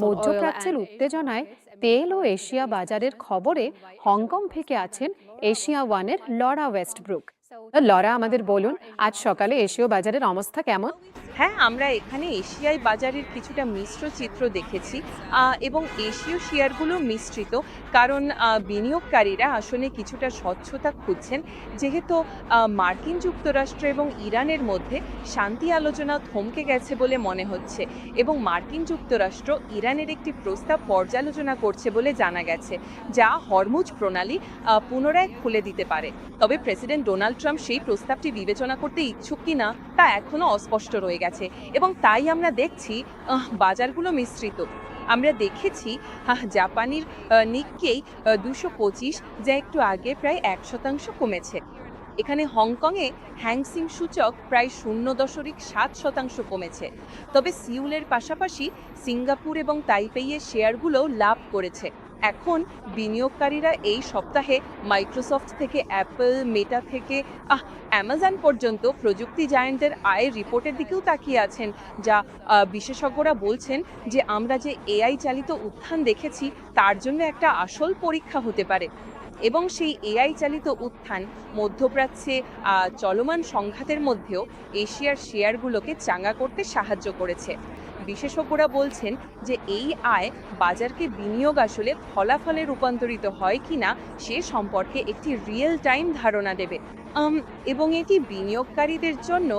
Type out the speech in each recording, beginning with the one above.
মধ্যপ্রাচ্যের উত্তেজনায় তেল ও এশিয়া বাজারের খবরে হংকং থেকে আছেন এশিয়া ওয়ানের লরা ওয়েস্টব্রুক। লরা, আমাদের বলুন আজ সকালে এশীয় বাজারের অবস্থা কেমন? হ্যাঁ, আমরা এখানে এশিয়ায় বাজারের কিছুটা মিশ্র চিত্র দেখেছি এবং এশীয় শেয়ারগুলো মিশ্রিত। কারণ বিনিয়োগকারীরা আসলে কিছুটা স্বচ্ছতা খুঁজছেন, যেহেতু মার্কিন যুক্তরাষ্ট্র এবং ইরানের মধ্যে শান্তি আলোচনা থমকে গেছে বলে মনে হচ্ছে, এবং মার্কিন যুক্তরাষ্ট্র ইরানের একটি প্রস্তাব পর্যালোচনা করছে বলে জানা গেছে, যা হরমুজ প্রণালী পুনরায় খুলে দিতে পারে। তবে প্রেসিডেন্ট ডোনাল্ড ট্রাম্প সেই প্রস্তাবটি বিবেচনা করতে ইচ্ছুক কিনা তা এখনো অস্পষ্ট রয়ে গেছে, এবং তাই আমরা দেখছি বাজারগুলো মিশ্রিত। আমরা দেখেছি জাপানির নিক্কেই 225, যা একটু আগে প্রায় 1% কমেছে। এখানে হংকংয়ে হ্যাংসিং সূচক প্রায় 0.7% কমেছে। তবে সিউলের পাশাপাশি সিঙ্গাপুর এবং তাইপেইয়ের শেয়ারগুলোও লাভ করেছে। এখন বিনিয়োগকারীরা এই সপ্তাহে মাইক্রোসফট থেকে অ্যাপল, মেটা থেকে অ্যামাজন পর্যন্ত প্রযুক্তি জায়ান্টের আয়ের রিপোর্টের দিকেও তাকিয়ে আছেন, যা বিশেষজ্ঞরা বলছেন যে আমরা যে এআই চালিত উত্থান দেখেছি তার জন্য একটা আসল পরীক্ষা হতে পারে। এবং সেই এআই চালিত উত্থান মধ্যপ্রাচ্যে চলমান সংঘাতের মধ্যেও এশিয়ার শেয়ারগুলোকে চাঙ্গা করতে সাহায্য করেছে। বিশেষজ্ঞরা বলছেন যে এই আয় বাজারকে বিনিয়োগ আসলে ফলাফলে রূপান্তরিত হয় কিনা সে সম্পর্কে একটি রিয়েল টাইম ধারণা দেবে, এবং এটি বিনিয়োগকারীদের জন্য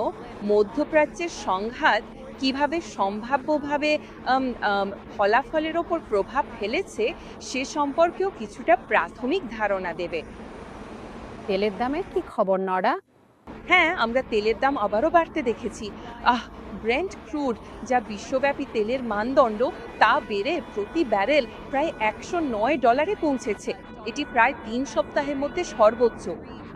মধ্যপ্রাচ্যের সংঘাত কিভাবে সম্ভাব্যভাবে ফলাফলের ওপর প্রভাব ফেলেছে সে সম্পর্কেও কিছুটা প্রাথমিক ধারণা দেবে। তেলের দামের কি খবর, নড়া? হ্যাঁ, আমরা তেলের দাম আবারও বাড়তে দেখেছি। ব্রেন্ট ক্রুড, যা বিশ্বব্যাপী তেলের মানদণ্ড, তা বেড়ে প্রতি ব্যারেল প্রায় $109 পৌঁছেছে। এটি প্রায় 3 সপ্তাহের মধ্যে সর্বোচ্চ।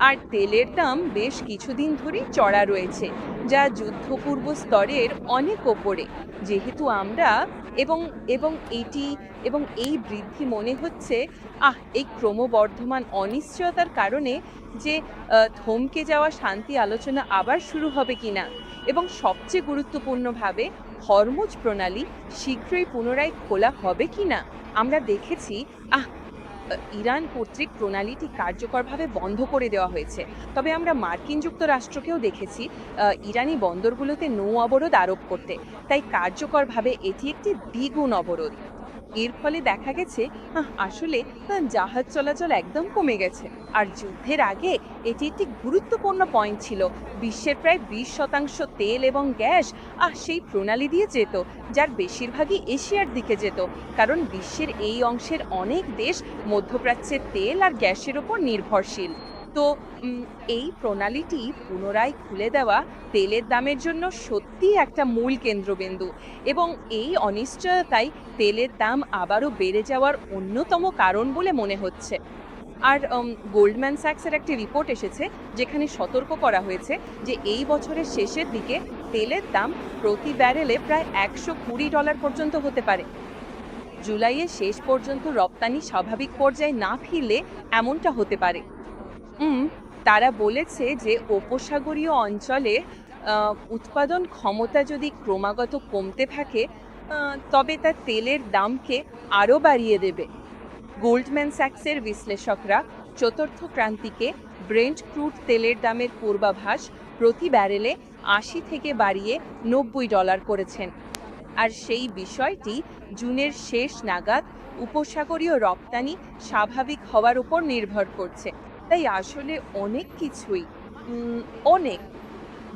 আর তেলের দাম বেশ কিছুদিন ধরেই চড়া রয়েছে, যা যুদ্ধপূর্ব স্তরের অনেক ওপরে। যেহেতু আমরা এবং এবং এটি এবং এই বৃদ্ধি মনে হচ্ছে এই ক্রমবর্ধমান অনিশ্চয়তার কারণে যে থমকে যাওয়া শান্তি আলোচনা আবার শুরু হবে কিনা, এবং সবচেয়ে গুরুত্বপূর্ণভাবে হরমুজ প্রণালী শীঘ্রই পুনরায় খোলা হবে কিনা। আমরা দেখেছি ইরান কর্তৃক প্রণালীটি কার্যকরভাবে বন্ধ করে দেওয়া হয়েছে। তবে আমরা মার্কিন যুক্তরাষ্ট্রকেও দেখেছি ইরানি বন্দরগুলোতে নৌ অবরোধ আরোপ করতে। তাই কার্যকরভাবে এটি একটি দ্বিগুণ অবরোধ। এর ফলে দেখা গেছে আসলে জাহাজ চলাচল একদম কমে গেছে। আর যুদ্ধের আগে এটি একটি গুরুত্বপূর্ণ পয়েন্ট ছিল। বিশ্বের প্রায় 20% তেল এবং গ্যাস সেই প্রণালী দিয়ে যেত, যার বেশিরভাগই এশিয়ার দিকে যেত, কারণ বিশ্বের এই অংশের অনেক দেশ মধ্যপ্রাচ্যের তেল আর গ্যাসের ওপর নির্ভরশীল। তো এই প্রণালীটি পুনরায় খুলে দেওয়া তেলের দামের জন্য সত্যিই একটা মূল কেন্দ্রবিন্দু, এবং এই অনিশ্চয়তাই তেলের দাম আবারও বেড়ে যাওয়ার অন্যতম কারণ বলে মনে হচ্ছে। আর গোল্ডম্যান স্যাক্সের একটি রিপোর্ট এসেছে, যেখানে সতর্ক করা হয়েছে যে এই বছরের শেষের দিকে তেলের দাম প্রতি ব্যারেলে প্রায় $120 পর্যন্ত হতে পারে। জুলাইয়ের শেষ পর্যন্ত রপ্তানি স্বাভাবিক পর্যায়ে না ফিরলে এমনটা হতে পারে। তারা বলেছে যে উপসাগরীয় অঞ্চলে উৎপাদন ক্ষমতা যদি ক্রমাগত কমতে থাকে তবে তা তেলের দামকে আরও বাড়িয়ে দেবে। গোল্ডম্যান স্যাক্সের বিশ্লেষকরা চতুর্থ ক্রান্তিকে ব্রেন্ট ক্রুড তেলের দামের পূর্বাভাস প্রতি ব্যারেলে 80 থেকে বাড়িয়ে $90 করেছেন। আর সেই বিষয়টি জুনের শেষ নাগাদ উপসাগরীয় রপ্তানি স্বাভাবিক হওয়ার উপর নির্ভর করছে। তাই আসলে অনেক কিছুই অনেক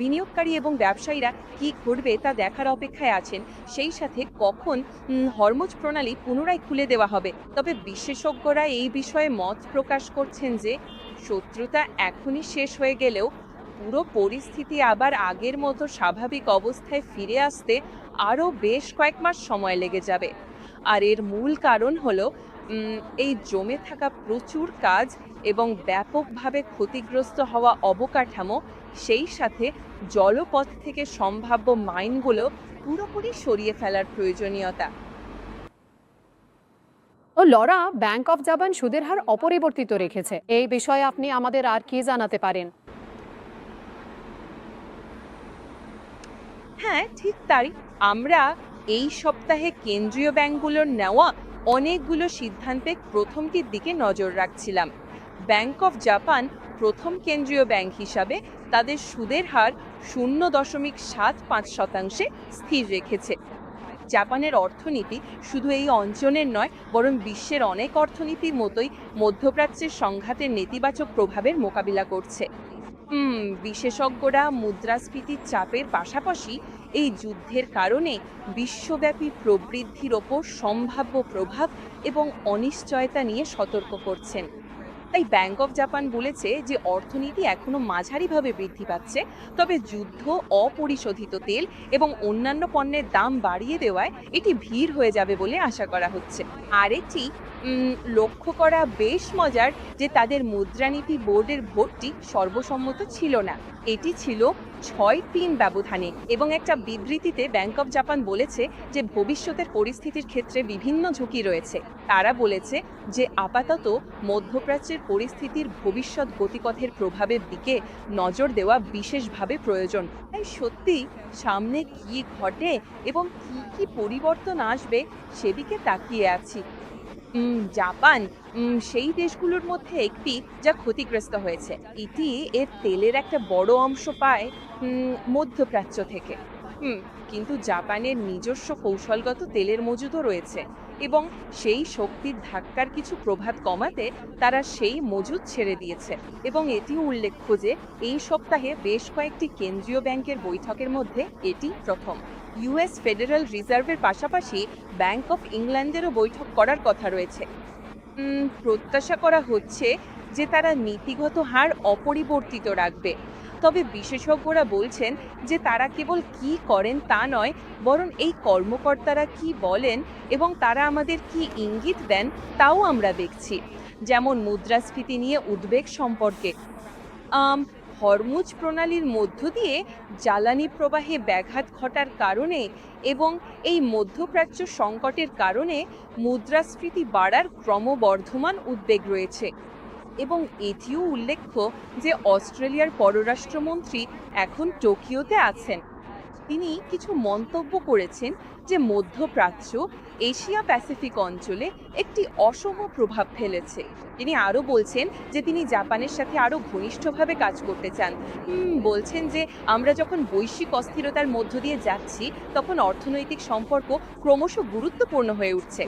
বিনিয়োগকারী এবং ব্যবসায়ীরা কি ঘটবে তা দেখার অপেক্ষায় আছেন, সেই সাথে কখন হরমুজ প্রণালী পুনরায় খুলে দেওয়া হবে। তবে বিশেষজ্ঞরা এই বিষয়ে মত প্রকাশ করছেন যে শত্রুতা এখনই শেষ হয়ে গেলেও পুরো পরিস্থিতি আবার আগের মতো স্বাভাবিক অবস্থায় ফিরে আসতে আরও বেশ কয়েক মাস সময় লেগে যাবে। আর এর মূল কারণ হলো এই জমে থাকা প্রচুর কাজ এবং ব্যাপকভাবে ক্ষতিগ্রস্ত হওয়া অবকাঠামো, সেই সাথে জলপথ থেকে সম্ভাব্য মাইনগুলো পুরোপুরি সরিয়ে ফেলার প্রয়োজনীয়তা। লরা, ব্যাংক অফ জাপান সুদের হার অপরিবর্তিত রেখেছে। এই বিষয়ে আপনি আমাদের আর কি জানাতে পারেন? হ্যাঁ, ঠিক তাই। আমরা এই সপ্তাহে কেন্দ্রীয় ব্যাংকগুলোর নেওয়া অনেকগুলো সিদ্ধান্তে প্রথমটির দিকে নজর রাখছিলাম। ব্যাংক অফ জাপান প্রথম কেন্দ্রীয় ব্যাংক হিসাবে তাদের সুদের হার 0.75% স্থির রেখেছে। জাপানের অর্থনীতি শুধু এই অঞ্চলের নয়, বরং বিশ্বের অনেক অর্থনীতির মতোই মধ্যপ্রাচ্যের সংঘাতের নেতিবাচক প্রভাবের মোকাবিলা করছে। বিশেষজ্ঞরা মুদ্রাস্ফীতির চাপের পাশাপাশি এই যুদ্ধের কারণে বিশ্বব্যাপী প্রবৃদ্ধির ওপর সম্ভাব্য প্রভাব এবং অনিশ্চয়তা নিয়ে সতর্ক করছেন। তাই ব্যাংক অফ জাপান বলেছে যে অর্থনীতি এখনো মাঝারিভাবে বৃদ্ধি পাচ্ছে, তবে যুদ্ধ, অপরিশোধিত তেল এবং অন্যান্য পণ্যের দাম বাড়িয়ে দেওয়ায় এটি ভিড় হয়ে যাবে বলে আশা করা হচ্ছে। আরেকটি লক্ষ্য করা বেশ মজার যে তাদের মুদ্রানীতি বোর্ডের ভোটটি সর্বসম্মত ছিল না, এটি ছিল 6-3 ব্যবধানে। এবং একটা বিবৃতিতে ব্যাংক অফ জাপান বলেছে যে ভবিষ্যতের পরিস্থিতির ক্ষেত্রে বিভিন্ন ঝুঁকি রয়েছে। তারা বলেছে যে আপাতত মধ্যপ্রাচ্যের পরিস্থিতির ভবিষ্যৎ গতিপথের প্রভাবের দিকে নজর দেওয়া বিশেষভাবে প্রয়োজন। তাই সত্যি সামনে কি ঘটে এবং কি কি পরিবর্তন আসবে সেদিকে তাকিয়ে আছি। জাপান সেই দেশগুলোর মধ্যে একটি যা ক্ষতিগ্রস্ত হয়েছে। এটি এর তেলের একটা বড় অংশ পায় মধ্যপ্রাচ্য থেকে। কিন্তু জাপানের নিজস্ব কৌশলগত তেলের মজুদও রয়েছে এবং সেই শক্তির ধাক্কার কিছু প্রভাব কমাতে তারা সেই মজুদ ছেড়ে দিয়েছে। এবং এটিও উল্লেখ্য যে এই সপ্তাহে বেশ কয়েকটি কেন্দ্রীয় ব্যাংকের বৈঠকের মধ্যে এটি প্রথম। ইউএস ফেডারেল রিজার্ভের পাশাপাশি ব্যাংক অফ ইংল্যান্ডেরও বৈঠক করার কথা রয়েছে। প্রত্যাশা করা হচ্ছে যে তারা নীতিগত হার অপরিবর্তিত রাখবে। তবে বিশেষজ্ঞরা বলছেন যে তারা কেবল কি করেন তা নয়, বরং এই কর্মকর্তারা কি বলেন এবং তারা আমাদের কি ইঙ্গিত দেন তাও আমরা দেখছি। যেমন মুদ্রাস্ফীতি নিয়ে উদ্বেগ সম্পর্কে, হরমুজ প্রণালীর মধ্য দিয়ে জ্বালানি প্রবাহে ব্যাঘাত ঘটার কারণে এবং এই মধ্যপ্রাচ্য সংকটের কারণে মুদ্রাস্ফীতি বাড়ার ক্রমবর্ধমান উদ্বেগ রয়েছে। এবং এটিও উল্লেখ্য যে অস্ট্রেলিয়ার পররাষ্ট্রমন্ত্রী এখন টোকিওতে আছেন। তিনি কিছু মন্তব্য করেছেন যে মধ্যপ্রাচ্য এশিয়া প্যাসিফিক অঞ্চলে একটি অসম প্রভাব ফেলেছে। তিনি আরও বলছেন যে তিনি জাপানের সাথে আরও ঘনিষ্ঠভাবে কাজ করতে চান। বলছেন যে আমরা যখন বৈশ্বিক অস্থিরতার মধ্য দিয়ে যাচ্ছি তখন অর্থনৈতিক সম্পর্ক ক্রমশ গুরুত্বপূর্ণ হয়ে উঠছে।